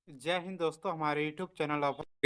जय हिंद दोस्तों, हमारे यूट्यूब चैनल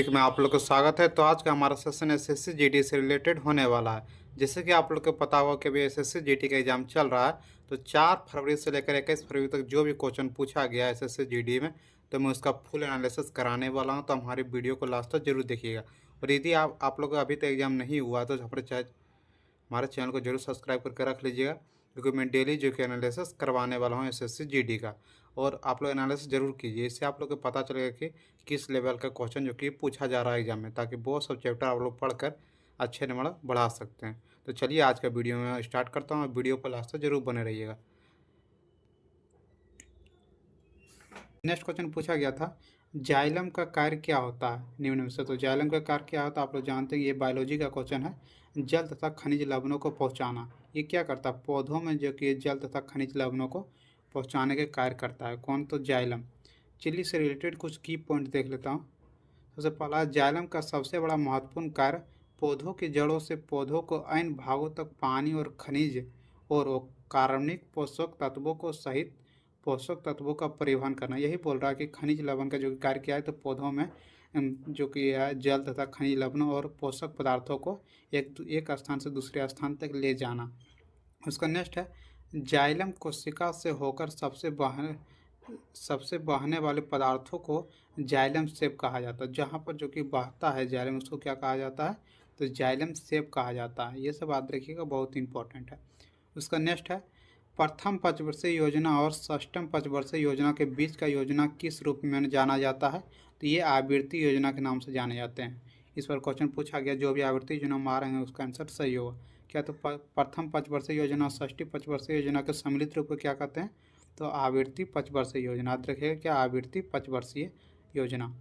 में आप लोग को स्वागत है। तो आज का हमारा सेशन एसएससी जीडी से रिलेटेड होने वाला है। जैसे कि आप लोग को पता होगा कि अभी एसएससी जीडी का एग्जाम चल रहा है। तो 4 फरवरी से लेकर 21 फरवरी तक जो भी क्वेश्चन पूछा गया है एसएससी जीडी में, तो मैं उसका फुल एनालिसिस कराने वाला हूँ। तो हमारी वीडियो को लास्ट तक जरूर देखिएगा। और यदि आप लोग का अभी तक एग्जाम नहीं हुआ तो हमारे चैनल को जरूर सब्सक्राइब करके रख लीजिएगा, क्योंकि मैं डेली जो कि एनालिसिस करवाने वाला हूँ एसएससी जीडी का। और आप लोग एनालिसिस जरूर कीजिए, इससे आप लोग को पता चलेगा कि किस लेवल का क्वेश्चन जो कि पूछा जा रहा है एग्जाम में, ताकि बहुत सब चैप्टर आप लोग पढ़कर अच्छे नंबर बढ़ा सकते हैं। तो चलिए आज का वीडियो में स्टार्ट करता हूँ। वीडियो पर लास्ट तक जरूर बने रहिएगा। नेक्स्ट क्वेश्चन पूछा गया था, जाइलम का कार्य क्या होता है निम्न में से। तो जाइलम का कार्य क्या होता है आप लोग जानते हैं, ये बायोलॉजी का क्वेश्चन है। जल तथा खनिज लवणों को पहुंचाना, ये क्या करता है पौधों में, जो कि जल तथा खनिज लवणों को पहुंचाने के कार्य करता है। कौन? तो जाइलम। चिली से रिलेटेड कुछ की पॉइंट देख लेता हूँ। सबसे पहला, जाइलम का सबसे बड़ा महत्वपूर्ण कार्य पौधों की जड़ों से पौधों को अन्य भागों तक पानी और खनिज और कार्बनिक पोषक तत्वों को सहित पोषक तत्वों का परिवहन करना। यही बोल रहा है कि खनिज लवण का जो कार्य किया है, तो पौधों में जो कि है जल तथा खनिज लवण और पोषक पदार्थों को एक स्थान से दूसरे स्थान तक ले जाना। उसका नेक्स्ट है, जाइलम कोशिका से होकर सबसे बहने वाले पदार्थों को जाइलम सेप कहा जाता है। जहाँ पर जो कि बहता है जाइलम, उसको क्या कहा जाता है? तो जाइलम सेप कहा जाता है। ये सब याद रखिएगा, बहुत इंपॉर्टेंट है। उसका नेक्स्ट है, प्रथम पंचवर्षीय योजना और षष्ठम पंचवर्षीय योजना के बीच का योजना किस रूप में जाना जाता है? तो ये आवृत्ति योजना के नाम से जाने जाते हैं। इस पर क्वेश्चन पूछा गया, जो भी आवृत्ति योजना में आ रहे हैं उसका आंसर सही होगा। क्या? तो प्रथम पंचवर्षीय योजना और षष्ठी पंचवर्षीय योजना के सम्मिलित रूप को क्या कहते हैं? तो आवृत्ति पंचवर्षीय योजना। याद रखिएगा, क्या? आवृत्ति पंचवर्षीय योजना।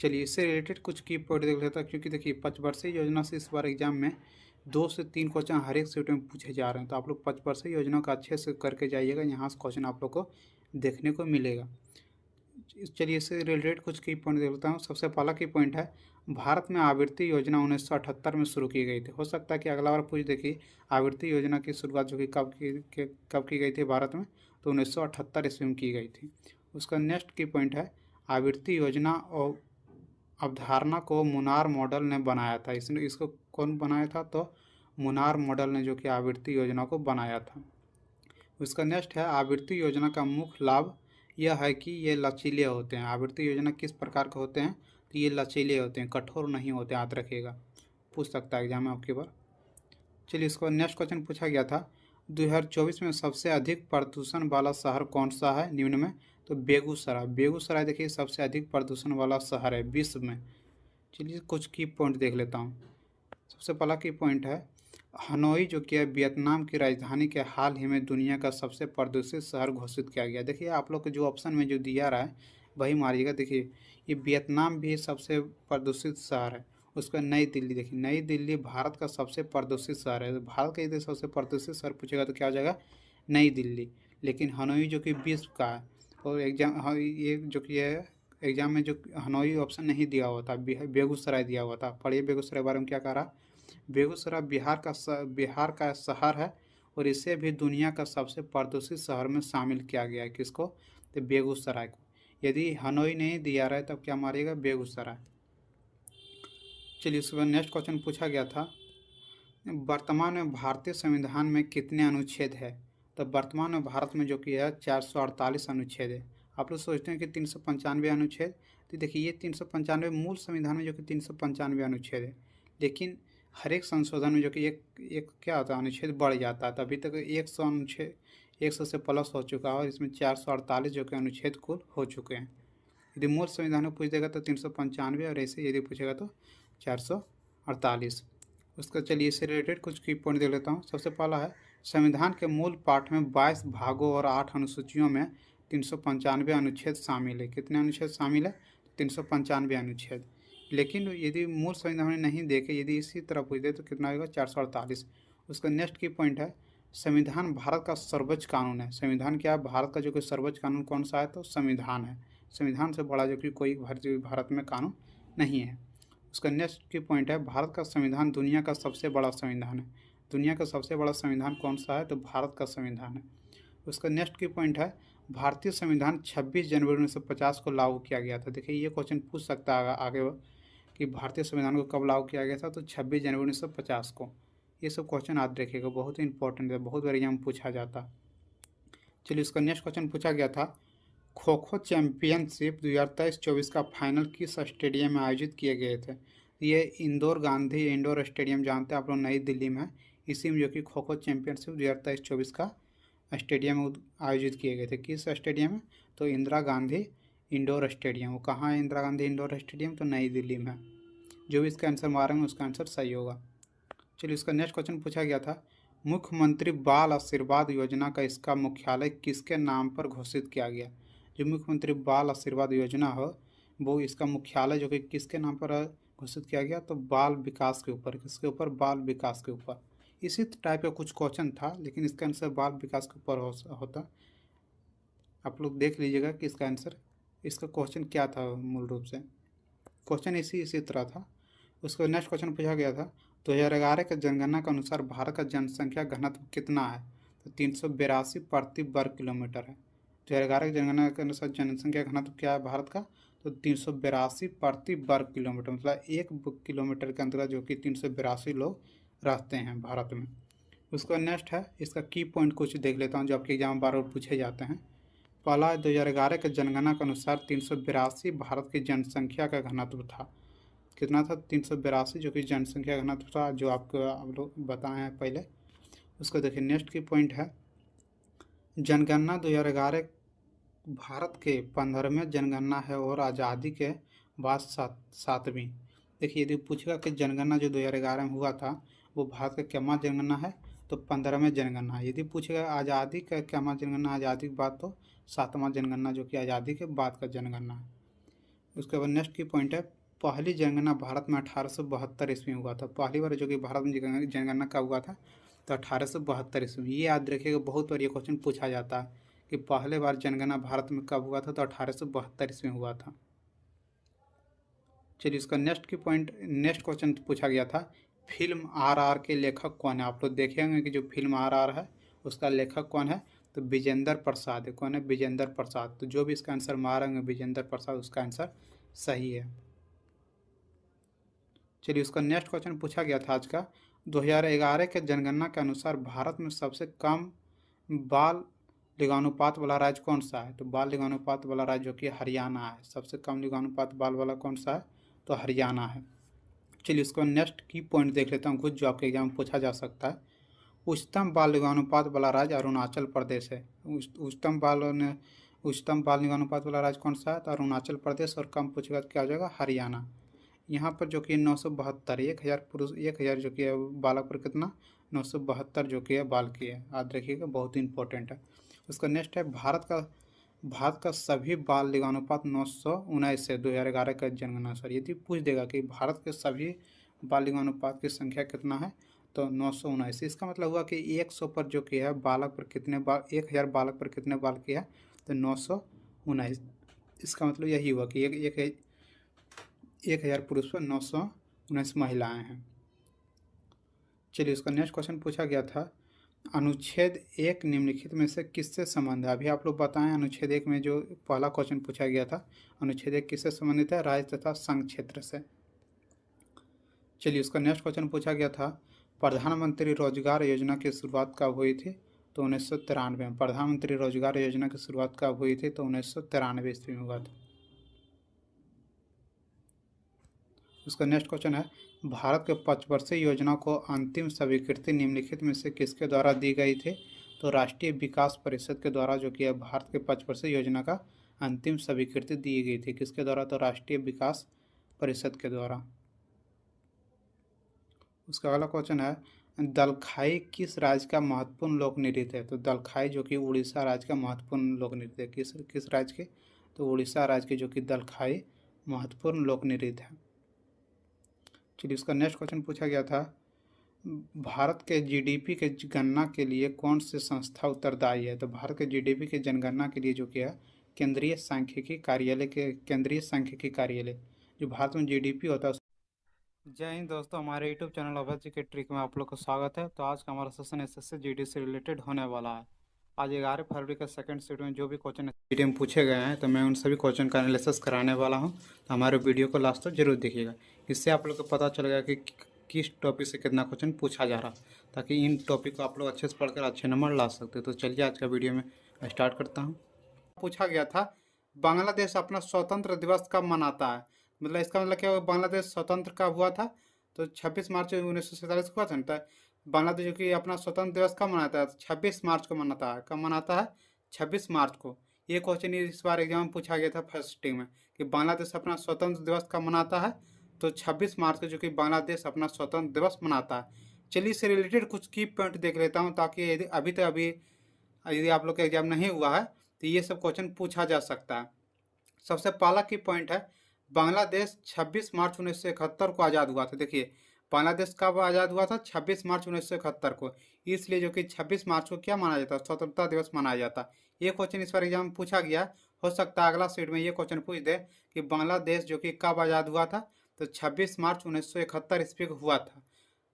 चलिए इससे रिलेटेड कुछ की पॉइंट देख लेता है, क्योंकि देखिए पंचवर्षीय योजना से इस बार एग्जाम में 2 से 3 क्वेश्चन हर एक शिफ्ट में पूछे जा रहे हैं। तो आप लोग पंचवर्षीय योजना का अच्छे से करके जाइएगा, यहाँ से क्वेश्चन आप लोग को देखने को मिलेगा। चलिए इससे रिलेटेड कुछ की पॉइंट देख लेता हूँ। सबसे पहला की पॉइंट है, भारत में आवृत्ति योजना 1978 में शुरू की गई थी। हो सकता है कि अगला बार पूछ देखिए, आवृत्ति योजना की शुरुआत जो कि कब की गई थी भारत में? तो 1978 ईस्वी में की गई थी। उसका नेक्स्ट की पॉइंट है, आवृत्ति योजना और अवधारणा को मुनार मॉडल ने बनाया था। इसको कौन बनाया था? तो मुनार मॉडल ने जो कि आवृत्ति योजना को बनाया था। उसका नेक्स्ट है, आवृत्ति योजना का मुख्य लाभ यह है कि ये लचीले होते हैं। आवृत्ति योजना किस प्रकार के होते हैं? तो ये लचीले होते हैं, कठोर नहीं होते। याद रखिएगा, पूछ सकता है एग्जाम में आपकी बार। चलिए इसको नेक्स्ट क्वेश्चन पूछा गया था, 2024 में सबसे अधिक प्रदूषण वाला शहर कौन सा है निम्न में? तो बेगूसराय। बेगूसराय देखिए सबसे अधिक प्रदूषण वाला शहर है विश्व में। चलिए कुछ की पॉइंट देख लेता हूँ। सबसे पहला की पॉइंट है, हनोई जो कि है वियतनाम की राजधानी के हाल ही में दुनिया का सबसे प्रदूषित शहर घोषित किया गया। देखिए आप लोग को जो ऑप्शन में जो दिया रहा है वही मारिएगा। देखिए ये वियतनाम भी सबसे प्रदूषित शहर है। उसका नई दिल्ली, देखिए नई दिल्ली भारत का सबसे प्रदूषित शहर है। तो भारत का यदि सबसे प्रदूषित शहर पूछेगा तो क्या हो जाएगा? नई दिल्ली। लेकिन हनोई जो कि विश्व का है, और एग्जाम हाँ ये जो कि है एग्जाम में जो हनोई ऑप्शन नहीं दिया हुआ था, बेगूसराय दिया हुआ था। पढ़िए बेगूसराय के बारे में क्या कह रहा। बेगूसराय बिहार का शहर है, और इसे भी दुनिया का सबसे प्रदूषित शहर में शामिल किया गया है। किसको? तो बेगूसराय को। यदि हनोई नहीं दिया रहा है तब क्या मारिएगा? बेगूसराय। चलिए उसके बाद नेक्स्ट क्वेश्चन पूछा गया था, वर्तमान में भारतीय संविधान में कितने अनुच्छेद है? तो वर्तमान में भारत में जो कि है 448 अनुच्छेद है। आप लोग सोचते हैं कि 395 अनुच्छेद, तो देखिए ये 395 मूल संविधान में जो कि 395 अनुच्छेद है। लेकिन हर एक संशोधन में जो कि एक एक क्या होता है, अनुच्छेद बढ़ जाता है। तो अभी तक 100 अनुच्छेद 100 से प्लस हो चुका है, और इसमें 448 जो कि अनुच्छेद कुल हो चुके हैं। यदि मूल संविधान में पूछ देगा तो 395, और ऐसे यदि पूछेगा तो 448। उसका चलिए इससे रिलेटेड कुछ की पॉइंट दे लेता हूँ। सबसे पहला है, संविधान के मूल पाठ में 22 भागों और 8 अनुसूचियों में 395 अनुच्छेद शामिल है। कितने अनुच्छेद शामिल है? 395 अनुच्छेद। लेकिन यदि मूल संविधान में नहीं देखे, यदि इसी तरह पूछ दे तो कितना होगा? 448। उसका नेक्स्ट की पॉइंट है, संविधान भारत का सर्वोच्च कानून है। संविधान क्या है? भारत का जो कि सर्वोच्च कानून कौन सा है? तो संविधान है। संविधान से बड़ा जो कि कोई भारत में कानून नहीं है। उसका नेक्स्ट की पॉइंट है, भारत का संविधान दुनिया का सबसे बड़ा संविधान है। दुनिया का सबसे बड़ा संविधान कौन सा है? तो भारत का संविधान है। उसका नेक्स्ट की पॉइंट है, भारतीय संविधान 26 जनवरी 1950 को लागू किया गया था। देखिए ये क्वेश्चन पूछ सकता है आगे कि भारतीय संविधान को कब लागू किया गया था, तो 26 जनवरी 1950 को। ये सब क्वेश्चन याद रखिएगा, बहुत ही इंपॉर्टेंट है, बहुत बार एग्जाम पूछा जाता। चलिए इसका नेक्स्ट क्वेश्चन पूछा गया था, खो खो चैंपियनशिप 2023-24 का फाइनल किस स्टेडियम में आयोजित किए गए थे। ये इंदौर गांधी इंडोर स्टेडियम जानते हैं आप लोग, नई दिल्ली में, इसी में जो कि खो खो चैंपियनशिप 2023-24 का स्टेडियम में आयोजित किए गए थे। किस स्टेडियम में, तो इंदिरा गांधी इंडोर स्टेडियम। वो कहाँ है इंदिरा गांधी इंडोर स्टेडियम, तो नई दिल्ली में। जो भी इसका आंसर मारेंगे उसका आंसर सही होगा। चलिए इसका नेक्स्ट क्वेश्चन पूछा गया था, मुख्यमंत्री बाल आशीर्वाद योजना का इसका मुख्यालय किसके नाम पर घोषित किया गया। जो मुख्यमंत्री बाल आशीर्वाद योजना हो, वो इसका मुख्यालय जो कि किसके नाम पर घोषित किया गया, तो बाल विकास के ऊपर। किसके ऊपर, बाल विकास के ऊपर। इसी टाइप का कुछ क्वेश्चन था, लेकिन इसका आंसर बाल विकास के ऊपर होता। आप लोग देख लीजिएगा कि इसका आंसर, इसका क्वेश्चन क्या था मूल रूप से, क्वेश्चन इसी तरह था। उसको नेक्स्ट क्वेश्चन पूछा गया था, 2011 के जनगणना के अनुसार भारत का जनसंख्या घनत्व कितना है, तो 382 प्रति वर्ग किलोमीटर है। 2011 की जनगणना के अनुसार जनसंख्या घनत्व क्या है भारत का, तो 382 प्रति वर्ग किलोमीटर, मतलब 1 किलोमीटर के अंतर्गत जो कि 382 लोग रहते हैं भारत में। उसका नेक्स्ट है, इसका की पॉइंट कुछ देख लेता हूँ जो आपके एग्जाम बार बार पूछे जाते हैं। पहला, 2011 के जनगणना के अनुसार 382 भारत की जनसंख्या का घनत्व था। कितना था, 382, जो कि जनसंख्या घनत्व था, जो आपको आप लोग बताए हैं पहले। उसको देखिए नेक्स्ट की पॉइंट है, जनगणना 2011 भारत के 15वें जनगणना है और आज़ादी के बाद 7वीं। देखिए यदि पूछेगा कि जनगणना जो 2011 में हुआ था वो भारत का क्या जनगणना है, तो 15वें जनगणना। यदि पूछेगा आज़ादी का क्या जनगणना, आज़ादी के बाद, तो 7वां जनगणना जो कि आज़ादी के बाद का जनगणना है। उसके बाद नेक्स्ट की पॉइंट है, पहली जनगणना भारत में 1872 ईस्वी में हुआ था। पहली बार जो कि भारत में जनगणना कब हुआ था, तो 1872 ईस्वी। ये याद रखिएगा, बहुत बार ये क्वेश्चन पूछा जाता है कि पहले बार जनगणना भारत में कब हुआ था, तो 1872 ईस्वी में हुआ था। चलिए इसका नेक्स्ट क्वेश्चन पूछा गया था, फिल्म RR के लेखक कौन है। आप लोग देखेंगे कि जो फिल्म RR है उसका लेखक कौन है, तो विजेंद्र प्रसाद है। कौन है, विजेंद्र प्रसाद। तो जो भी इसका आंसर मारेंगे विजेंद्र प्रसाद, उसका आंसर सही है। चलिए उसका नेक्स्ट क्वेश्चन पूछा गया था आज का, 2011 के जनगणना के अनुसार भारत में सबसे कम बाल लिंगानुपात वाला राज्य कौन सा है, तो बाल लिंगानुपात वाला राज्य जो कि हरियाणा है। सबसे कम लिंगानुपात बाल वाला कौन सा है, तो हरियाणा है। चलिए इसको नेक्स्ट की पॉइंट देख लेता हूँ कुछ जो आपके एग्जाम में पूछा जा सकता है। उच्चतम बाल लिंगानुपात वाला राज्य अरुणाचल प्रदेश है। उच्चतम बाल लिंगानुपात वाला राज्य कौन सा है, तो अरुणाचल प्रदेश। और कम पूछेगा तो क्या हो जाएगा, हरियाणा। यहाँ पर जो कि 972, 1000 पुरुष 1000 जो कि है बालक पर कितना, 972 जो कि है बाल की है। याद रखिएगा, बहुत ही इंपॉर्टेंट है। उसका नेक्स्ट है, भारत का सभी बाल लिंगानुपात 919 है 2011 का जनगणना सर। यदि पूछ देगा कि भारत के सभी बाल लिंगानुपात की संख्या कितना है, तो 919। इसका मतलब हुआ कि 100 पर जो कि है बालक पर कितने बाल, 1000 बालक पर कितने बाल की है, तो 919। इसका मतलब यही हुआ कि 1000 पुरुष पर 919 महिलाएं हैं। चलिए उसका नेक्स्ट क्वेश्चन पूछा गया था, अनुच्छेद 1 निम्नलिखित में से किससे संबंध है। अभी आप लोग बताएं, अनुच्छेद 1 में जो पहला क्वेश्चन पूछा गया था, अनुच्छेद 1 किससे संबंधित है, राज्य तथा संघ क्षेत्र से। चलिए उसका नेक्स्ट क्वेश्चन पूछा गया था, प्रधानमंत्री रोजगार योजना की शुरुआत कब हुई थी, तो 1993 में। प्रधानमंत्री रोजगार योजना की शुरुआत कब हुई थी, तो 1993 ईस्वी में हुआ था। उसका नेक्स्ट क्वेश्चन है, भारत के 5 वर्षीय योजना को अंतिम स्वीकृति निम्नलिखित में से किसके द्वारा दी गई थी, तो राष्ट्रीय विकास परिषद के द्वारा जो कि भारत के 5 वर्षीय योजना का अंतिम स्वीकृति दी गई थी। किसके द्वारा, तो राष्ट्रीय विकास परिषद के द्वारा। उसका अगला क्वेश्चन है, दलखाई किस राज्य का महत्वपूर्ण लोक नृत्य है, तो दलखाई जो कि उड़ीसा राज्य का महत्वपूर्ण लोक नृत्य है। किस राज्य के, तो उड़ीसा राज्य के जो कि दलखाई महत्वपूर्ण लोक नृत्य है। चलिए उसका नेक्स्ट क्वेश्चन पूछा गया था, भारत के जीडीपी के गणना के लिए कौन सी संस्था उत्तरदायी है, तो भारत के जीडीपी के जनगणना के लिए जो कि है केंद्रीय सांख्यिकी कार्यालय जो भारत में जीडीपी होता है। जय हिंद दोस्तों, हमारे यूट्यूब चैनल अभय जी के ट्रिक में आप लोग का स्वागत है। तो आज का हमारा सेशन एसएससी जीडी से रिलेटेड होने वाला है। आज 11 फरवरी का सेकंड शिफ्ट में जो भी क्वेश्चन वीडियो में पूछे गए हैं तो मैं उन सभी क्वेश्चन का एनालिसिस कराने वाला हूं। तो हमारे वीडियो को लास्ट तक जरूर देखिएगा। इससे आप लोग को पता चलेगा कि किस टॉपिक से कितना क्वेश्चन पूछा जा रहा, ताकि इन टॉपिक को आप लोग अच्छे से पढ़कर अच्छे नंबर ला सकते हो। तो चलिए आज का वीडियो में स्टार्ट करता हूँ। पूछा गया था बांग्लादेश अपना स्वतंत्र दिवस कब मनाता है। मतलब इसका मतलब क्या हुआ, बांग्लादेश स्वतंत्र कब हुआ था? तो 26 मार्च 1947 को हुआ था ना। तो बांग्लादेश जो कि अपना स्वतंत्र दिवस कब मनाता है? 26 मार्च को मनाता है। कब मनाता है? 26 मार्च को। ये क्वेश्चन इस बार एग्जाम में पूछा गया था फर्स्ट सिटिंग में कि बांग्लादेश अपना स्वतंत्र दिवस कब मनाता है। तो 26 मार्च को जो कि बांग्लादेश अपना स्वतंत्र दिवस मनाता है। चलिए इससे रिलेटेड कुछ की पॉइंट देख लेता हूँ, ताकि यदि अभी यदि आप लोग का एग्जाम नहीं हुआ है तो ये सब क्वेश्चन पूछा जा सकता है। सबसे पहला की पॉइंट है, बांग्लादेश 26 मार्च 1971 को आज़ाद हुआ था। देखिए बांग्लादेश कब आज़ाद हुआ था? 26 मार्च 1971 को। इसलिए जो कि 26 मार्च को क्या माना जाता है? स्वतंत्रता दिवस मनाया जाता है। ये क्वेश्चन इस बार एग्जाम में पूछा गया। हो सकता है अगला सीट में ये क्वेश्चन पूछ दे कि बांग्लादेश जो कि कब आज़ाद हुआ था। तो 26 मार्च 1971 ईस्वी को हुआ था।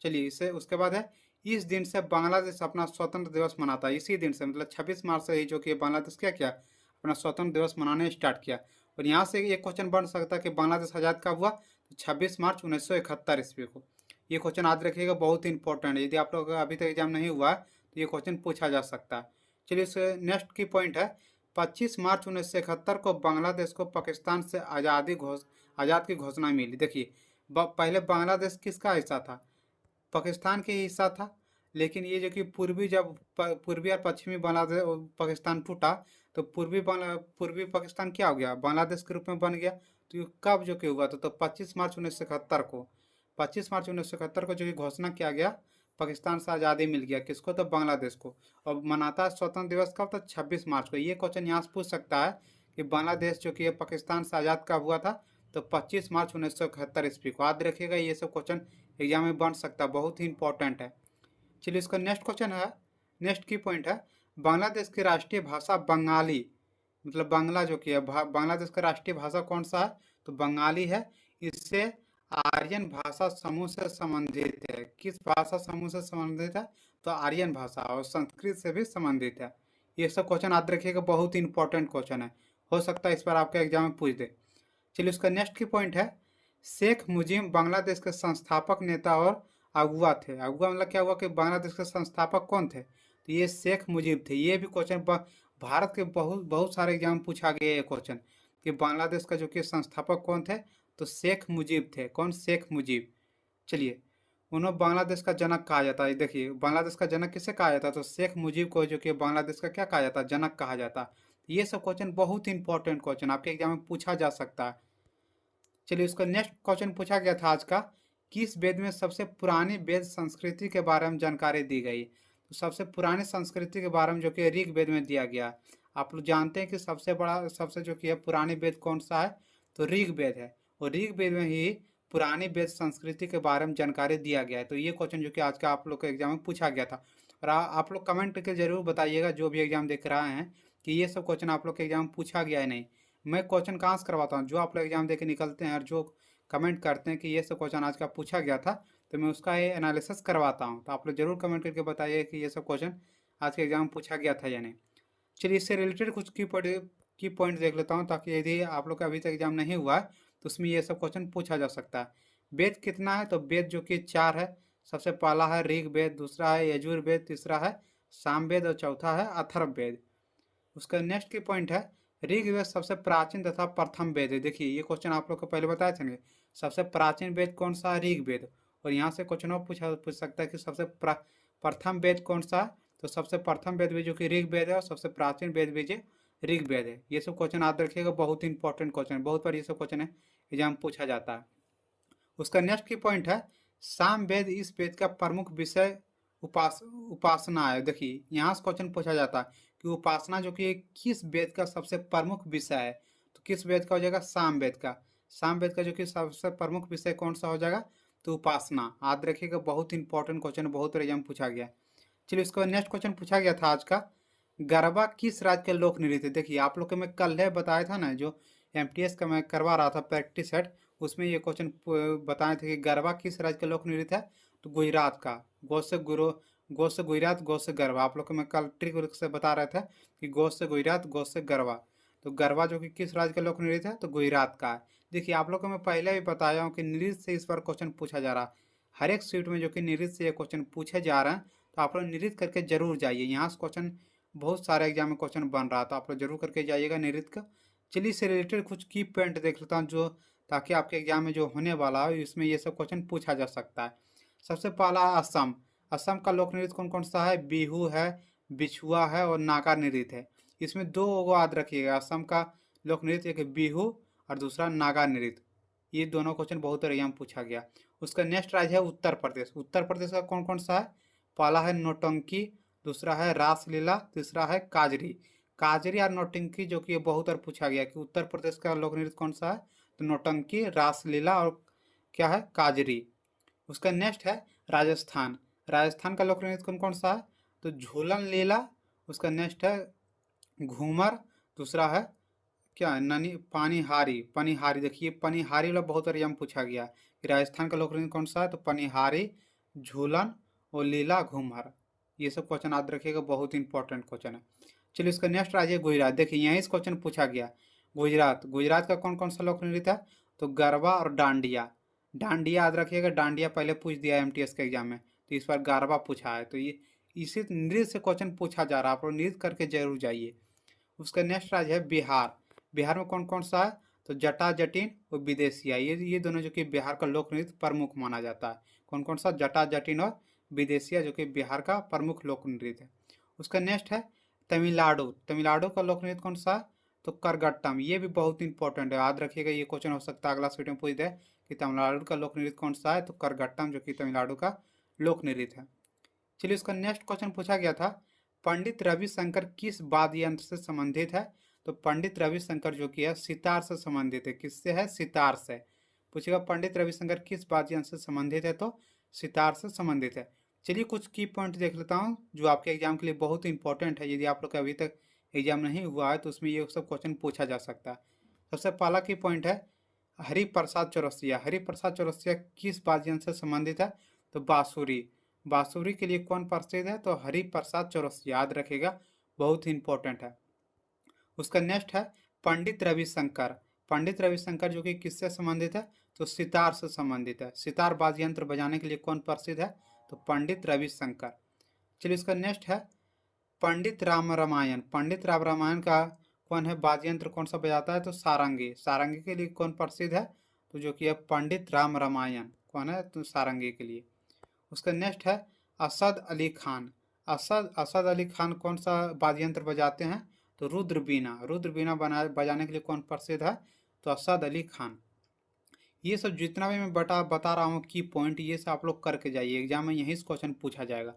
चलिए इसे उसके बाद है, इस दिन से बांग्लादेश अपना स्वतंत्र दिवस मनाता है। इसी दिन से मतलब 26 मार्च से ही जो कि बांग्लादेश क्या किया, अपना स्वतंत्र दिवस मनाने स्टार्ट किया। और यहाँ से एक क्वेश्चन बन सकता है कि बांग्लादेश आज़ाद कब हुआ? तो 26 मार्च 1971 ईस्वी को। ये क्वेश्चन याद रखिएगा, बहुत ही इंपॉर्टेंट है। यदि आप लोग का अभी तक एग्जाम नहीं हुआ तो ये क्वेश्चन पूछा जा सकता है। चलिए इस नेक्स्ट की पॉइंट है, 25 मार्च 1971 को बांग्लादेश को पाकिस्तान से आज़ाद की घोषणा मिली। देखिए पहले बांग्लादेश किसका हिस्सा था? पाकिस्तान के हिस्सा था। लेकिन ये जो कि पूर्वी और पश्चिमी बांग्लादेश पाकिस्तान टूटा, तो पूर्वी पाकिस्तान क्या हो गया? बांग्लादेश के रूप में बन गया। तो ये कब जो कि हुआ था? तो 25 मार्च 1971 को। 25 मार्च 1971 को जो कि घोषणा किया गया, पाकिस्तान से आज़ादी मिल गया। किसको? तो बांग्लादेश को। और मनाता है स्वतंत्र दिवस कब? तो 26 मार्च को। ये क्वेश्चन यहाँ से पूछ सकता है कि बांग्लादेश जो कि पाकिस्तान से आज़ाद कब हुआ था? तो 25 मार्च 1971 ईस्वी को। याद रखिएगा, ये सब क्वेश्चन एग्जाम में बन सकता है, बहुत ही इंपॉर्टेंट है। चलिए इसका नेक्स्ट क्वेश्चन है, नेक्स्ट की पॉइंट है, बांग्लादेश की राष्ट्रीय भाषा बंगाली, मतलब बांग्ला जो कि है बांग्लादेश का राष्ट्रीय भाषा कौन सा है? तो बंगाली है। इससे आर्यन भाषा समूह से संबंधित है। किस भाषा समूह से संबंधित है? तो आर्यन भाषा, और संस्कृत से भी संबंधित है। ये सब क्वेश्चन याद रखिएगा, बहुत ही इंपॉर्टेंट क्वेश्चन है। हो सकता है इस बार आपके एग्जाम में पूछ दे। चलिए उसका नेक्स्ट की पॉइंट है, शेख मुजीब बांग्लादेश के संस्थापक नेता और अगुआ थे। अगुआ मतलब क्या हुआ कि बांग्लादेश के संस्थापक कौन थे? तो ये शेख मुजीब थे। ये भी क्वेश्चन भारत के बहुत बहुत सारे एग्जाम पूछा गया ये क्वेश्चन कि बांग्लादेश का जो कि संस्थापक कौन थे? तो शेख मुजीब थे। कौन? शेख मुजीब। चलिए उन्हें बांग्लादेश का जनक कहा जाता है। देखिए बांग्लादेश का जनक किसे कहा जाता है? तो शेख मुजीब को जो कि बांग्लादेश का क्या कहा जाता है? जनक कहा जाता है। ये सब क्वेश्चन बहुत ही इंपॉर्टेंट क्वेश्चन आपके एग्जाम में पूछा जा सकता है। चलिए उसका नेक्स्ट क्वेश्चन पूछा गया था आज का, किस वेद में सबसे पुरानी वेद संस्कृति के बारे में जानकारी दी गई? तो सबसे पुरानी संस्कृति के बारे में जो कि ऋग वेद में दिया गया। आप लोग जानते हैं कि सबसे जो कि है पुरानी वेद कौन सा है? तो ऋग वेद है। और ऋग वेद में ही पुरानी वेद संस्कृति के बारे में जानकारी दिया गया है। तो ये क्वेश्चन जो कि आज का आप लोग के एग्जाम में पूछा गया था। और आप लोग कमेंट करके जरूर बताइएगा, जो भी एग्जाम देख रहे हैं, कि ये सब क्वेश्चन आप लोग के एग्जाम में पूछा गया है नहीं। मैं क्वेश्चन कहाँ से करवाता हूँ? जो आप लोग एग्जाम दे के निकलते हैं और जो कमेंट करते हैं कि ये सब क्वेश्चन आज का पूछा गया था, तो मैं उसका ये एनालिसिस करवाता हूँ। तो आप लोग जरूर कमेंट करके बताइए कि ये सब क्वेश्चन आज के एग्जाम में पूछा गया था या नहीं। चलिए इससे रिलेटेड कुछ की पॉइंट देख लेता हूँ, ताकि यदि आप लोग का अभी तक एग्जाम नहीं हुआ है तो उसमें ये सब क्वेश्चन पूछा जा सकता है। वेद कितना है? तो वेद जो कि 4 है। सबसे पहला है ऋग वेद, दूसरा है यजुर वेद, तीसरा है साम वेद और चौथा है अथर्व वेद। उसका नेक्स्ट की पॉइंट है, ऋग्वेद सबसे प्राचीन तथा प्रथम वेद है। देखिए ये क्वेश्चन आप लोग को पहले बताए थे, सबसे प्राचीन वेद कौन सा है? ऋग्वेद। और यहाँ से क्वेश्चन और पूछ सकता है कि सबसे प्रथम वेद कौन सा है? तो सबसे प्रथम वेद भी जो कि ऋग्वेद है, और सबसे प्राचीन वेद भी जो ऋग्वेद है। ये सब क्वेश्चन याद रखिएगा, बहुत ही इंपॉर्टेंट क्वेश्चन है, बहुत बार ये सब क्वेश्चन है एग्जाम पूछा जाता है। उसका नेक्स्ट की पॉइंट है, साम वेद इस वेद का प्रमुख विषय उपासना है। देखिए यहाँ से क्वेश्चन पूछा जाता है कि उपासना जो कि किस वेद का सबसे प्रमुख विषय है? तो किस वेद का हो जाएगा? साम वेद का। साम वेद का जो कि सबसे प्रमुख विषय कौन सा हो जाएगा? तो उपासना। याद रखिएगा, बहुत इंपॉर्टेंट क्वेश्चन, बहुत बार एग्जाम पूछा गया। चलिए उसके बाद नेक्स्ट क्वेश्चन पूछा गया था आज का, गरबा किस राज्य के लोक नृत्य? देखिए आप लोग को मैं कल है बताया था ना, जो एमटीएस का मैं करवा रहा था प्रैक्टिस सेट, उसमें ये क्वेश्चन बताए थे कि गरबा किस राज्य का लोक नृत्य है? तो गुजरात का। गो से गुजरात, गो से गरबा। आप लोग को मैं कल ट्रिक से बता रहे थे कि गो से गुजरात, गो से गरबा। तो गरबा जो कि किस राज्य का लोक नृत्य है, तो गुजरात का है। देखिए आप लोग को मैं पहले भी बताया हूँ कि नृत्य से इस बार क्वेश्चन पूछा जा रहा है। हर एक सीट में जो कि नृत्य से ये क्वेश्चन पूछे जा रहे हैं, तो आप लोग नृत्य करके जरूर जाइए। यहाँ से क्वेश्चन बहुत सारे एग्जाम में क्वेश्चन बन रहा था, आप लोग जरूर करके जाइएगा नृत्य का। चलिए इससे रिलेटेड कुछ की पॉइंट देख लेता हूँ, जो ताकि आपके एग्जाम में जो होने वाला है इसमें ये सब क्वेश्चन पूछा जा सकता है। सबसे पहला असम। असम का लोक नृत्य कौन कौन सा है, बिहू है, बिछुआ है और नागा नृत्य है। इसमें दो याद रखिएगा, असम का लोक नृत्य एक बिहू और दूसरा नागा नृत्य। ये दोनों क्वेश्चन बहुत एग्जाम में पूछा गया। उसका नेक्स्ट राज्य है उत्तर प्रदेश। उत्तर प्रदेश का कौन कौन सा है, पहला है नौटंकी, दूसरा है रासलीला, तीसरा है काजरी। काजरी और नौटंकी जो कि बहुत बार पूछा गया कि उत्तर प्रदेश का लोक नृत्य कौन सा है, तो नौटंकी, रासलीला और क्या है, काजरी। उसका नेक्स्ट है राजस्थान। राजस्थान का लोक नृत्य कौन कौन सा है, तो झूलन लीला। उसका नेक्स्ट है घूमर, दूसरा है क्या है, ननी पनिहारी। पनिहारी देखिए पनिहारी वाला बहुत बार एग्जाम पूछा गया कि राजस्थान का लोक नृत्य कौन सा है, तो पनिहारी, झूलन और लीला, घूमर। ये सब क्वेश्चन याद रखिएगा, बहुत इंपॉर्टेंट क्वेश्चन है। चलिए इसका नेक्स्ट राज्य है गुजरात। देखिए यहीं से क्वेश्चन पूछा गया। गुजरात, गुजरात का कौन कौन सा लोक नृत्य है, तो गरबा और डांडिया। डांडिया याद रखिएगा, डांडिया पहले पूछ दिया एमटीएस के एग्जाम में, तो इस बार गरबा पूछा है। तो ये इसी नृत्य से क्वेश्चन पूछा जा रहा है, आप लोग नृत्य करके जरूर जाइए। उसका नेक्स्ट राज्य है बिहार। बिहार में कौन कौन सा है, तो जटा जटिन और विदेशिया। ये दोनों जो कि बिहार का लोक नृत्य प्रमुख माना जाता है। कौन कौन सा, जटा जटिन और विदेशिया, जो कि बिहार का प्रमुख लोक नृत्य है। उसका नेक्स्ट है तमिलनाडु। तमिलनाडु का लोक नृत्य कौन सा है, तो करगट्टम। ये भी बहुत इंपॉर्टेंट है, याद रखिएगा, ये क्वेश्चन हो सकता है अगला सीट में पूछ दे कि तमिलनाडु का लोक नृत्य कौन सा है, तो करगट्टम, जो कि तमिलनाडु का लोक नृत्य है। चलिए उसका नेक्स्ट क्वेश्चन पूछा गया था, पंडित रविशंकर किस वाद्य यंत्र से संबंधित है, तो पंडित रविशंकर जो कि है सितार से संबंधित है। किससे है, सितार से। पूछेगा पंडित रविशंकर किस वाद्य यंत्र से संबंधित है, तो सितार से संबंधित है। चलिए कुछ की पॉइंट देख लेता हूँ जो आपके एग्जाम के लिए बहुत इंपॉर्टेंट है। यदि आप लोग का अभी तक एग्जाम नहीं हुआ है तो उसमें ये सब क्वेश्चन पूछा जा सकता है। सबसे पहला की पॉइंट है हरिप्रसाद चौरसिया। हरिप्रसाद चौरसिया किस वाद्य यंत्र से संबंधित है, तो बांसुरी। बांसुरी के लिए कौन प्रसिद्ध है, तो हरिप्रसाद चौरसिया, याद रखेगा, बहुत इंपॉर्टेंट है। उसका नेक्स्ट है पंडित रविशंकर। पंडित रविशंकर जो कि किससे संबंधित है, तो सितार से संबंधित है। सितार वाद्य यंत्र बजाने के लिए कौन प्रसिद्ध है, तो पंडित रविशंकर। चलिए इसका नेक्स्ट है पंडित राम रामायण। पंडित राम रामायण का कौन है वाद्य यंत्र, कौन सा बजाता है, तो सारंगी। सारंगी के लिए कौन प्रसिद्ध है, तो जो कि है पंडित राम रामायण, कौन है, तो सारंगी के लिए। उसका नेक्स्ट है असद अली खान। असद अली खान कौन सा वाद्य यंत्र बजाते हैं, तो रुद्र बीना। रुद्र बीना बजाने के लिए कौन प्रसिद्ध है, तो असद अली खान। ये सब जितना भी मैं बता रहा हूँ की पॉइंट, ये सब आप लोग करके जाइए, एग्जाम में यही से क्वेश्चन पूछा जाएगा।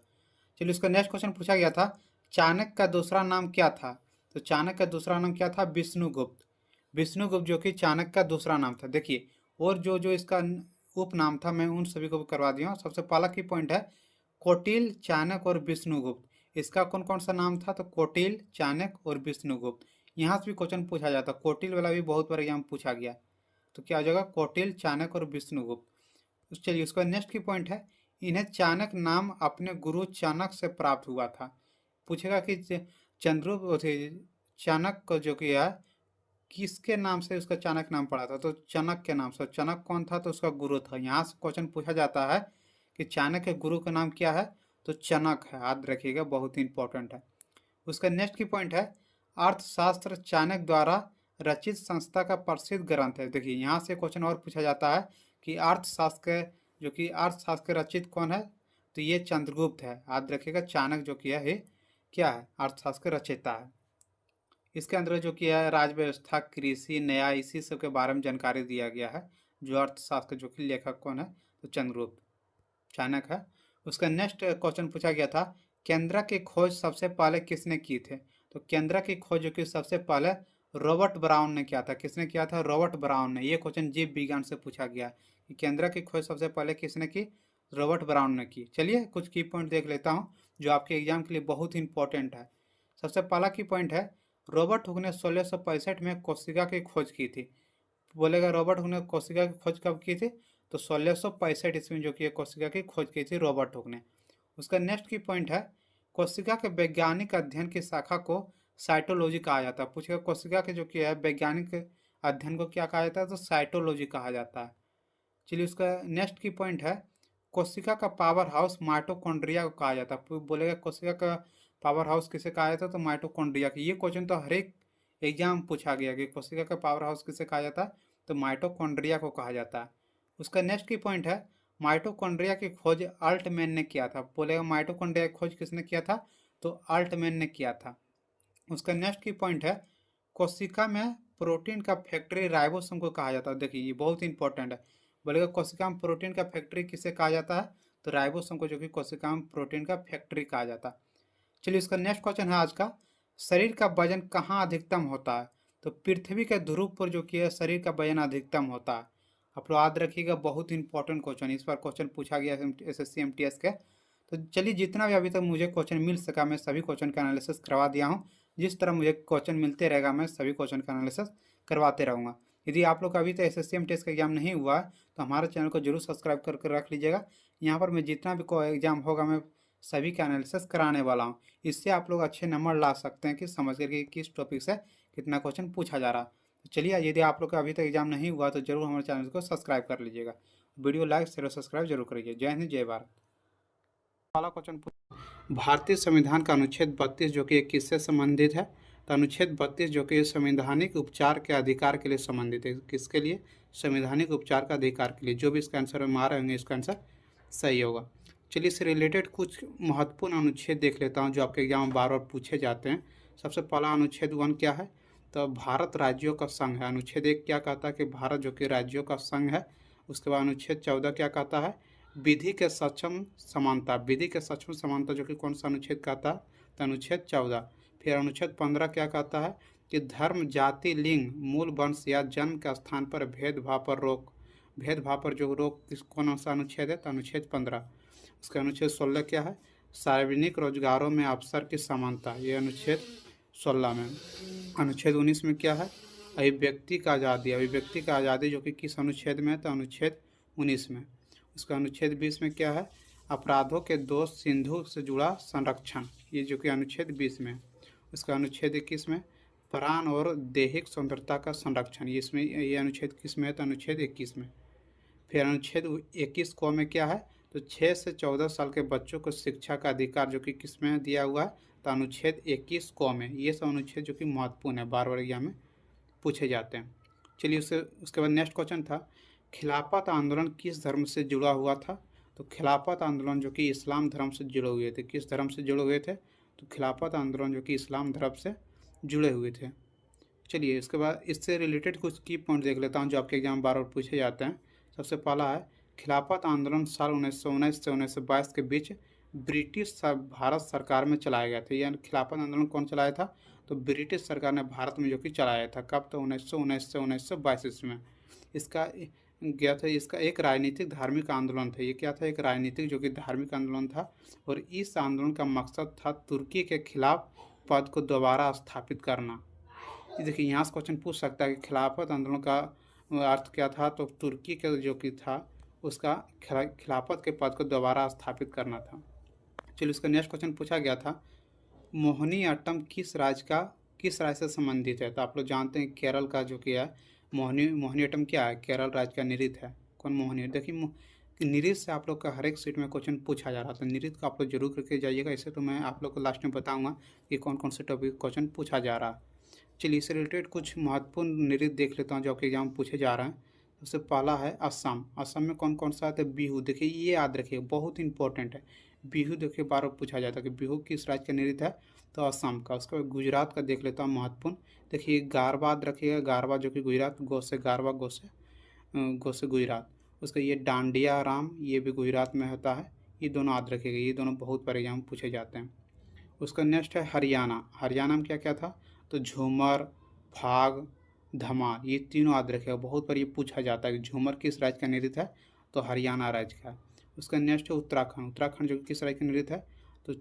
चलिए उसका नेक्स्ट क्वेश्चन पूछा गया था, चाणक्य का दूसरा नाम क्या था, तो चाणक्य का दूसरा नाम क्या था, विष्णुगुप्त। विष्णुगुप्त जो कि चाणक्य का दूसरा नाम था। देखिए और जो जो इसका उपनाम था मैं उन सभी को भी करवा दिया हूँ। सबसे पहला की पॉइंट है कौटिल्य, चाणक्य और विष्णुगुप्त। इसका कौन कौन सा नाम था, तो कौटिल्य, चाणक्य और विष्णुगुप्त। यहाँ से भी क्वेश्चन पूछा जाता, कौटिल्य वाला भी बहुत बार यहाँ पूछा गया। तो क्या हो जाएगा, कौटिल्य, चाणक्य और विष्णुगुप्त। चलिए उसका नेक्स्ट की पॉइंट है इन्हें चाणक्य नाम अपने गुरु चाणक्य से प्राप्त हुआ था। पूछेगा कि चंद्रगुप्त चाणक्य को जो किया किसके नाम से उसका चाणक्य नाम पड़ा था, तो चाणक्य के नाम से। चाणक्य कौन था, तो उसका गुरु था। यहाँ से क्वेश्चन पूछा जाता है कि चाणक्य के गुरु का नाम क्या है, तो चनक है, याद रखिएगा, बहुत इंपॉर्टेंट है। उसका नेक्स्ट की पॉइंट है अर्थशास्त्र चाणक्य द्वारा रचित संस्था का प्रसिद्ध ग्रंथ है। देखिए यहाँ से क्वेश्चन और पूछा जाता है कि अर्थशास्त्र जो कि अर्थशास्त्र रचित कौन है, तो ये चंद्रगुप्त है, याद रखिएगा। चाणक्य जो किया है क्या है, अर्थशास्त्र रचयिता है। इसके अंदर जो किया है राज्य व्यवस्था, कृषि, न्याय, इसी सब के बारे में जानकारी दिया गया है। जो अर्थशास्त्र जो कि लेखक कौन है, तो चंद्रगुप्त, चाणक्य है। उसका नेक्स्ट क्वेश्चन पूछा गया था केंद्र की खोज सबसे पहले किसने की थे, तो केंद्र की खोज जो कि सबसे पहले रॉबर्ट ब्राउन ने किया था। किसने किया था, रॉबर्ट ब्राउन ने। ये क्वेश्चन जीव विज्ञान से पूछा गया कि केंद्र की खोज सबसे पहले किसने की, रॉबर्ट ब्राउन ने की। चलिए कुछ की पॉइंट देख लेता हूँ जो आपके एग्जाम के लिए बहुत इंपॉर्टेंट है। सबसे पहला की पॉइंट है रॉबर्ट हुक ने 1665 में कोशिका की खोज की थी। बोलेगा रॉबर्ट हुक ने कोशिका की खोज कब की थी, तो 1665 ईस्वी में जो कि कोशिका की खोज की थी रॉबर्ट हुक ने। उसका नेक्स्ट की पॉइंट है, कोशिका के वैज्ञानिक अध्ययन की शाखा को साइटोलॉजी कहा जाता है। पूछेगा कोशिका के जो कि है वैज्ञानिक अध्ययन को क्या कहा जाता है, तो साइटोलॉजी कहा जाता है। चलिए उसका नेक्स्ट की पॉइंट है, कोशिका का पावर हाउस माइटोकॉन्ड्रिया को कहा जाता है। बोलेगा कोशिका का पावर हाउस किसे कहा जाता है, तो माइटोकॉन्ड्रिया की। ये क्वेश्चन तो हर एक एग्जाम पूछा गया कि कोशिका का पावर हाउस किसे कहा जाता है, तो माइटोकॉन्ड्रिया को कहा जाता है। उसका नेक्स्ट की पॉइंट है, माइटोकॉन्ड्रिया की खोज अल्टमैन ने किया था। बोलेगा माइटोकॉन्ड्रिया की खोज किसने किया था, तो अल्टमैन ने किया था। उसका नेक्स्ट की पॉइंट है, कोशिका में प्रोटीन का फैक्ट्री राइबोसोम को कहा जाता है। देखिए ये बहुत इंपॉर्टेंट है। बोलेगा कोशिका में प्रोटीन का फैक्ट्री किसे कहा जाता है, तो राइबोसोम को, जो कि कोशिका में प्रोटीन का फैक्ट्री कहा जाता है। चलिए इसका नेक्स्ट क्वेश्चन है आज का, शरीर का वजन कहाँ अधिकतम होता है, तो पृथ्वी के ध्रुव पर जो कि है शरीर का वजन अधिकतम होता है। आप लोग याद रखिएगा, बहुत इंपॉर्टेंट क्वेश्चन, इस बार क्वेश्चन पूछा गया SSC MTS के। तो चलिए जितना भी अभी तक मुझे क्वेश्चन मिल सका मैं सभी क्वेश्चन का एनालिसिस करवा दिया हूँ। जिस तरह मुझे क्वेश्चन मिलते रहेगा मैं सभी क्वेश्चन का एनालिसिस करवाते रहूँगा। यदि आप लोग का अभी तक SSC MTS का एग्जाम नहीं हुआ है तो हमारे चैनल को जरूर सब्सक्राइब करके रख लीजिएगा। यहाँ पर मैं जितना भी एग्जाम होगा मैं सभी का एनालिसिस कराने वाला हूँ। इससे आप लोग अच्छे नंबर ला सकते हैं कि समझ करके किस टॉपिक से कितना क्वेश्चन पूछा जा रहा है। तो चलिए यदि आप लोग का अभी तक एग्जाम नहीं हुआ तो जरूर हमारे चैनल को सब्सक्राइब कर लीजिएगा। वीडियो लाइक शेयर और सब्सक्राइब जरूर करिए। जय हिंद जय भारत। वाला क्वेश्चन, भारतीय संविधान का अनुच्छेद 32 जो कि किससे संबंधित है, तो अनुच्छेद 32 जो कि संवैधानिक उपचार के अधिकार के लिए संबंधित है। किसके लिए, संवैधानिक उपचार का अधिकार के लिए। जो भी इसका आंसर में आ रहे होंगे इसका आंसर सही होगा। चलिए इससे रिलेटेड कुछ महत्वपूर्ण अनुच्छेद देख लेता हूँ जो आपके एग्जाम में बार बार पूछे जाते हैं। सबसे पहला अनुच्छेद 1 क्या है, तो भारत राज्यों का संघ है। अनुच्छेद 1 क्या कहता है कि भारत जो कि राज्यों का संघ है। उसके बाद अनुच्छेद 14 क्या कहता है, विधि के सक्षम समानता। विधि के सक्षम समानता जो कि कौन सा अनुच्छेद कहता है, तो अनुच्छेद 14। फिर अनुच्छेद 15 क्या कहता है कि धर्म जाति लिंग मूल वंश या जन्म के स्थान पर भेदभाव पर रोक। भेदभाव पर जो रोक कौन सा अनुच्छेद है, तो अनुच्छेद 15। उसका अनुच्छेद 16 क्या है, सार्वजनिक रोजगारों में अवसर की समानता। ये अनुच्छेद 16 में। अनुच्छेद 19 में क्या है, अभिव्यक्ति का आज़ादी। अभिव्यक्ति का आज़ादी जो कि किस अनुच्छेद में है, तो अनुच्छेद 19 में। उसका अनुच्छेद 20 में क्या है, अपराधों के दोष सिंधु से जुड़ा संरक्षण। ये जो कि अनुच्छेद 20 में। उसका अनुच्छेद 21 में प्राण और दैहिक स्वतंत्रता का संरक्षण। इसमें ये अनुच्छेद किस में है, तो अनुच्छेद 21 में। फिर अनुच्छेद 21 क में क्या है, तो 6 से 14 साल के बच्चों को शिक्षा का अधिकार जो कि किस में दिया हुआ है, तो अनुच्छेद 21 क में। ये सब अनुच्छेद जो कि महत्वपूर्ण है, बार बार एग्जाम में पूछे जाते हैं। चलिए उसके बाद नेक्स्ट क्वेश्चन था, खिलाफत आंदोलन किस धर्म से जुड़ा हुआ था, तो खिलाफत आंदोलन जो कि इस्लाम धर्म से जुड़े हुए थे। किस धर्म से जुड़े हुए थे, तो खिलाफत आंदोलन जो कि इस्लाम धर्म से जुड़े हुए थे। चलिए इसके बाद इससे रिलेटेड कुछ की पॉइंट देख लेता हूँ जो आपके एग्जाम बार बार पूछे जाते हैं। सबसे पहला है, खिलाफत आंदोलन साल 1919 से 1922 के बीच ब्रिटिश भारत सरकार में चलाया गया था। यानी खिलाफत आंदोलन कौन चलाया था, तो ब्रिटिश सरकार ने भारत में जो कि चलाया था। कब, तो 1919 से 1922 में इसका गया था। इसका एक राजनीतिक धार्मिक आंदोलन था। ये क्या था, एक राजनीतिक जो कि धार्मिक आंदोलन था। और इस आंदोलन का मकसद था तुर्की के खिलाफ पद को दोबारा स्थापित करना। देखिए यहाँ से क्वेश्चन पूछ सकता है कि खिलाफत आंदोलन का अर्थ क्या था, तो तुर्की के जो कि था उसका खिलाफत के पद को दोबारा स्थापित करना था। चलिए उसका नेक्स्ट क्वेश्चन पूछा गया था, मोहिनीअट्टम किस राज्य से संबंधित है, तो आप लोग जानते हैं केरल का जो कि है मोहिनीअट्टम क्या है, केरल राज्य का नृत्य है। कौन मोहिनी, देखिए नृत्य से आप लोग का हर एक सीट में क्वेश्चन पूछा जा रहा था। नृत्य का आप लोग जरूर करके जाइएगा। इसे तो मैं आप लोग को लास्ट में बताऊंगा कि कौन कौन से टॉपिक क्वेश्चन पूछा जा रहा है। चलिए इससे रिलेटेड कुछ महत्वपूर्ण नृत्य देख लेता हूँ जो आपके एग्जाम में पूछे जा रहे हैं। सबसे पहला है असम। असम में कौन कौन सा है, तो बिहू। देखिए ये याद रखिए, बहुत इंपॉर्टेंट है। बिहू देखिए बार बार पूछा जाता है कि बिहू किस राज्य का नृत्य है, तो असम का। उसके बाद गुजरात का देख लेता हूँ महत्वपूर्ण। देखिए गारबा याद रखिएगा, गारबा जो कि गुजरात, गो से गारबा, गो से गुजरात। उसका ये डांडिया राम, ये भी गुजरात में होता है। ये दोनों याद रखिएगा, ये दोनों बहुत बार एग्जाम पूछे जाते हैं। उसका नेक्स्ट है हरियाणा। हरियाणा में क्या क्या था, तो झूमर, फाग, धमार। ये तीनों याद रखेगा, बहुत बार ये पूछा जाता है कि झूमर किस राज्य का नृत्य है, तो हरियाणा राज्य का। उसका नेक्स्ट है उत्तराखंड। उत्तराखंड जो किस राज्य का नृत्य है, तो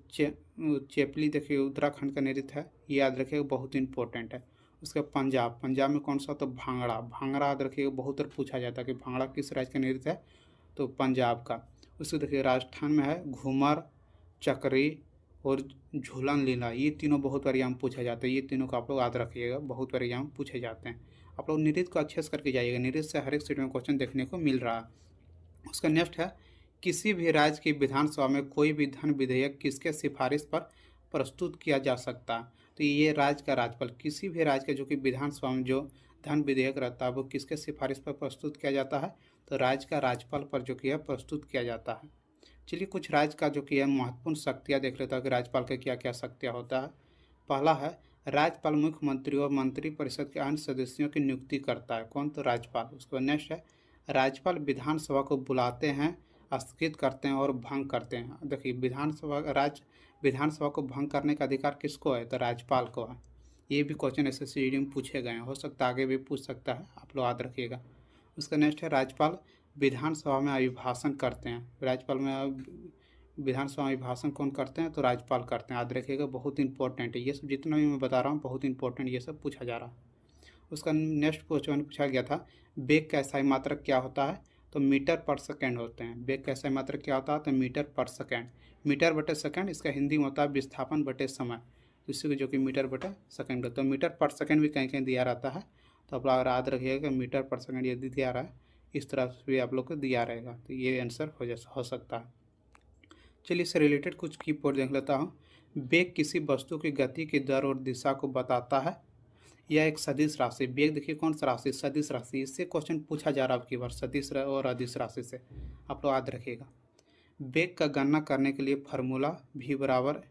चेपली देखिए उत्तराखंड का नृत्य है, ये याद रखिएगा, बहुत इंपॉर्टेंट है। उसका पंजाब। पंजाब में कौन सा, तो भांगड़ा। भांगड़ा याद रखिएगा, बहुत बार पूछा जाता है कि भांगड़ा किस राज्य का नृत्य है, तो पंजाब का। उसको देखिए राजस्थान में है घूमर, चक्री और झूलन लीला, ये तीनों बहुत बार एग्जाम पूछे जाते हैं। ये तीनों को आप लोग याद रखिएगा, बहुत बार एग्जाम पूछे जाते हैं। आप लोग नृत्य को अच्छे से करके जाइएगा, नृत्य से हर एक सीट में क्वेश्चन देखने को मिल रहा है। उसका नेक्स्ट है, किसी भी राज्य की विधानसभा में कोई भी धन विधेयक किसके सिफारिश पर प्रस्तुत किया जा सकता है। तो ये राज्य का राज्यपाल, किसी भी राज्य का जो कि विधानसभा में जो धन विधेयक रहता है वो किसके सिफारिश पर प्रस्तुत किया जाता है, तो राज्य का राज्यपाल पर जो कि है प्रस्तुत किया जाता है। चलिए कुछ राज्य का जो कि है महत्वपूर्ण शक्तियाँ देख लेते हैं कि राज्यपाल का क्या क्या शक्तियाँ होता है। पहला है, राज्यपाल मुख्यमंत्री और मंत्रिपरिषद के अन्य सदस्यों की नियुक्ति करता है। कौन, तो राज्यपाल। उसके बाद नेक्स्ट है, राज्यपाल विधानसभा को बुलाते हैं, स्थगित करते हैं और भंग करते हैं। देखिए विधानसभा को भंग करने का अधिकार किसको है, तो राज्यपाल को है। ये भी क्वेश्चन एसएससी में पूछे गए हैं, हो सकता है आगे भी पूछ सकता है, आप लोग याद रखिएगा। उसका नेक्स्ट है, राज्यपाल विधानसभा में अभिभाषण करते हैं। राज्यपाल में विधानसभा में अभिभाषण कौन करते हैं, तो राज्यपाल करते हैं, याद रखिएगा, बहुत इंपॉर्टेंट है ये सब। जितना भी मैं बता रहा हूँ बहुत इंपॉर्टेंट ये सब पूछा जा रहा है। उसका नेक्स्ट क्वेश्चन पूछा गया था, वेग का SI मात्रक क्या होता है, तो मीटर पर सेकेंड होते हैं। वेग का SI मात्रक क्या होता है, तो मीटर पर सेकेंड। मीटर बटे सेकेंड इसका हिंदी में होता है विस्थापन बटे समय, इसी को जो कि मीटर बटे सेकेंड का। तो मीटर पर सेकेंड भी कहीं कहीं दिया रहता है, तो आप लोग याद रखिएगा मीटर पर सेकेंड यदि दिया रहा है इस तरह से भी आप लोग को दिया रहेगा, तो ये आंसर हो सकता है। चलिए इससे रिलेटेड कुछ की पॉइंट देख लेता हूँ। वेग किसी वस्तु की गति की दर और दिशा को बताता है, यह एक सदिश राशि। वेग देखिए कौन सा राशि, सदिश राशि। इससे क्वेश्चन पूछा जा रहा है आपकी बार, सदिश और अदिश राशि से, आप लोग याद रखिएगा। वेग का गणना करने के लिए फार्मूला v बराबर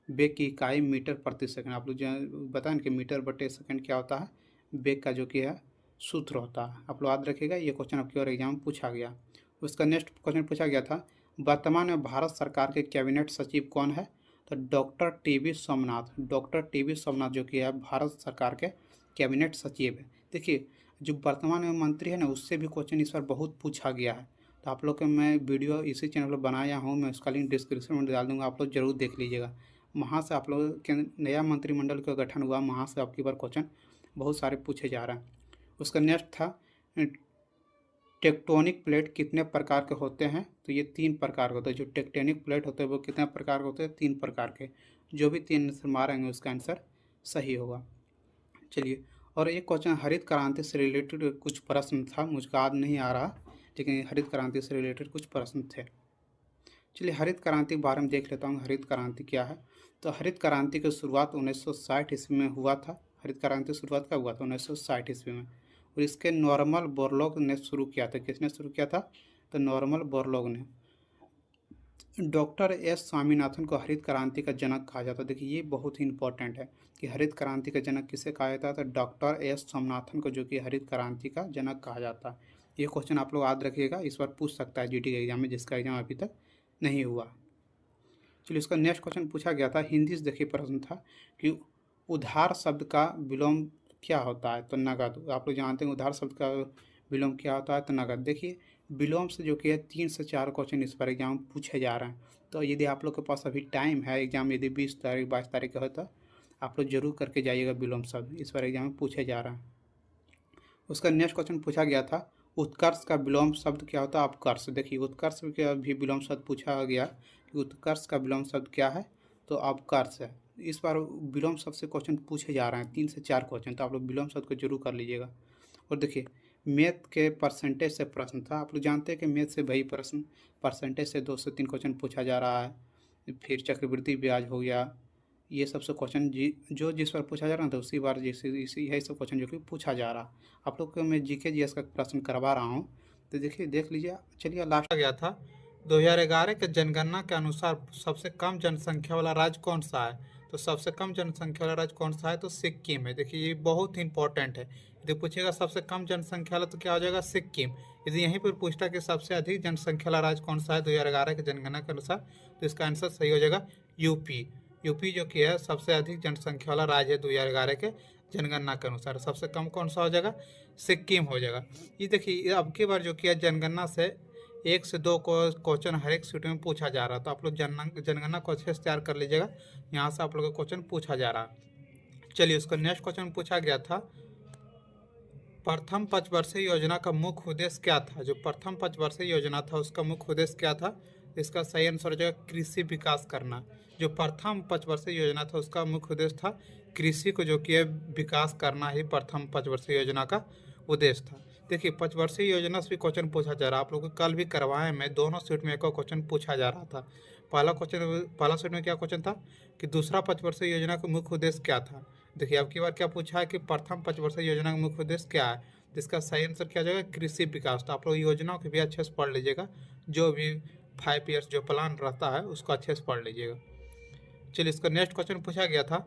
वेग की इकाई मीटर प्रति सेकंड। आप लोग जो बताएं कि मीटर बटे सेकंड क्या होता है, वेग का जो कि है सूत्र होता है, आप लोग याद रखिएगा। ये क्वेश्चन आपकी और एग्जाम में पूछा गया। उसका नेक्स्ट क्वेश्चन पूछा गया था, वर्तमान में भारत सरकार के कैबिनेट सचिव कौन है, तो doctor TV. Somnath. Doctor TV. Somnath जो कि है भारत सरकार के कैबिनेट सचिव है। देखिए जो वर्तमान में मंत्री है ना, उससे भी क्वेश्चन इस बार बहुत पूछा गया है। तो आप लोग के मैं वीडियो इसी चैनल पर बनाया हूँ, मैं उसका लिंक डिस्क्रिप्शन में डाल दूँगा, आप लोग जरूर देख लीजिएगा। वहाँ से आप लोग के नया मंत्रिमंडल का गठन हुआ, वहाँ से आपकी बार क्वेश्चन बहुत सारे पूछे जा रहे हैं। उसका नेक्स्ट था, टेक्टोनिक प्लेट कितने प्रकार के होते हैं, तो ये 3 प्रकार के होते हैं। जो टेक्टोनिक प्लेट होते हैं वो कितने प्रकार के होते हैं, 3 प्रकार के। जो भी 3 आंसर मारेंगे उसका आंसर सही होगा। चलिए, और एक क्वेश्चन हरित क्रांति से रिलेटेड कुछ प्रश्न था, मुझको याद नहीं आ रहा, लेकिन हरित क्रांति से रिलेटेड कुछ प्रश्न थे। चलिए हरित क्रांति के बारे में देख लेता हूँ, हरित क्रांति क्या है। तो हरित क्रांति की शुरुआत 1960 ईस्वी में हुआ था। हरित क्रांति शुरुआत कब हुआ था, 1960 ईस्वी में। और इसके नॉर्मल बोरलॉग ने शुरू किया था। किसने शुरू किया था, तो नॉर्मल बोरलॉग ने। डॉक्टर एस स्वामीनाथन को हरित क्रांति का जनक कहा जाता है। देखिए ये बहुत ही इंपॉर्टेंट है कि हरित क्रांति का जनक किसे कहा जाता है, तो डॉक्टर एस स्वामीनाथन को जो कि हरित क्रांति का जनक कहा जाता है। ये क्वेश्चन आप लोग याद रखिएगा, इस बार पूछ सकता है जीटी के एग्जाम में, जिसका एग्जाम अभी तक नहीं हुआ। चलिए इसका नेक्स्ट क्वेश्चन पूछा गया था, हिंदी से देखिए प्रश्न था कि उधार शब्द का विलोम क्या होता है, तो नगद। आप लोग जानते हैं उधार शब्द का विलोम क्या होता है, तो नगद। देखिए विलोम से जो कि है 3 से 4 क्वेश्चन इस पर एग्जाम पूछे जा रहे हैं। तो यदि आप लोग के पास अभी टाइम है, एग्जाम यदि 20 तारीख 22 तारीख का हो तो आप लोग जरूर करके जाइएगा। विलोम शब्द इस बार एग्जाम में पूछे जा रहे हैं। उसका नेक्स्ट क्वेश्चन पूछा गया था, उत्कर्ष का विलोम शब्द क्या होता है, अपकर्ष। देखिए उत्कर्ष का भी विलोम शब्द पूछा गया कि उत्कर्ष का विलोम शब्द क्या है, तो अपकर्ष है। इस बार विलोम शब्द से क्वेश्चन पूछे जा रहे हैं, 3 से 4 क्वेश्चन, तो आप लोग विलोम शब्द को जरूर कर लीजिएगा। और देखिए मैथ के परसेंटेज से प्रश्न था। आप लोग जानते हैं कि मैथ से वही प्रश्न परसेंटेज से 2 से 3 क्वेश्चन पूछा जा रहा है। फिर चक्रवृद्धि ब्याज हो गया, ये सबसे क्वेश्चन जो जिस बार पूछा जा रहा था उसी बार इसी यही सब क्वेश्चन जो कि पूछा जा रहा। आप लोग को मैं जीके जीएस का प्रश्न करवा रहा हूँ, तो देखिए देख लीजिए। चलिए लास्ट गया था, 2011 के जनगणना के अनुसार सबसे कम जनसंख्या वाला राज्य कौन सा है, तो सबसे कम जनसंख्या वाला राज्य कौन सा है, तो सिक्किम है। देखिए ये बहुत इंपॉर्टेंट है, यदि पूछेगा सबसे कम जनसंख्या वाला तो क्या हो जाएगा, सिक्किम। यदि यहीं पर पूछता कि सबसे अधिक जनसंख्या वाला राज्य कौन सा है 2011 के जनगणना के अनुसार, तो इसका आंसर सही हो जाएगा यूपी। यूपी जो कि है सबसे अधिक जनसंख्या वाला राज्य है 2011 के जनगणना के अनुसार। सबसे कम कौन सा हो जाएगा, सिक्किम हो जाएगा। ये देखिए अब की बार जो कि है जनगणना से 1 से 2 क्वेश्चन हर एक सीट में पूछा जा रहा है, तो आप लोग जनगणना को अच्छे से तैयार कर लीजिएगा, यहाँ से आप लोग का क्वेश्चन पूछा जा रहा है। चलिए उसका नेक्स्ट क्वेश्चन पूछा गया था, प्रथम पंचवर्षीय योजना का मुख्य उद्देश्य क्या था। जो प्रथम पंचवर्षीय योजना था उसका मुख्य उद्देश्य क्या था, इसका सही आंसर हो जाएगा कृषि विकास करना। जो प्रथम पंचवर्षीय योजना था उसका मुख्य उद्देश्य था कृषि को जो कि है विकास करना ही प्रथम पंचवर्षीय योजना का उद्देश्य था। देखिए पंचवर्षीय योजना से भी क्वेश्चन पूछा जा रहा है, आप लोग को कल भी करवाए में दोनों सेट में एक क्वेश्चन पूछा जा रहा था। पहला सेट में क्या क्वेश्चन था कि दूसरा पंचवर्षीय योजना का मुख्य उद्देश्य क्या था। देखिए अब की बार क्या पूछा है कि प्रथम पंचवर्षीय योजना का मुख्य उद्देश्य क्या है, जिसका सही आंसर क्या हो जाएगा कृषि विकास। तो आप लोग योजनाओं को भी अच्छे से पढ़ लीजिएगा, जो भी 5 ईयर्स जो प्लान रहता है उसको अच्छे से पढ़ लीजिएगा। चलिए इसका नेक्स्ट क्वेश्चन पूछा गया था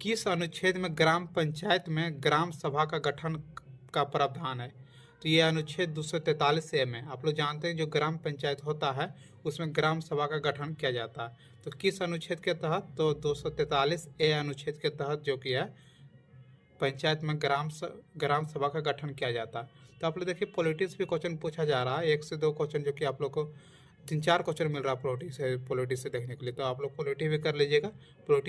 किस अनुच्छेद में ग्राम पंचायत में ग्राम सभा का गठन का प्रावधान है। तो ये अनुच्छेद 243 ए में, आप लोग जानते हैं जो ग्राम पंचायत होता है उसमें ग्राम सभा का गठन किया जाता है। तो किस अनुच्छेद के तहत, तो 243 ए अनुच्छेद के तहत जो कि है पंचायत में ग्राम सभा का गठन किया जाता है। तो आप लोग देखिए पॉलिटिक्स भी क्वेश्चन पूछा जा रहा है, 1 से 2 क्वेश्चन जो कि आप लोग को 3-4 क्वेश्चन मिल रहा है पॉलिटिक्स से देखने के लिए। तो आप लोग पॉलिटी भी कर लीजिएगा। पॉलिटी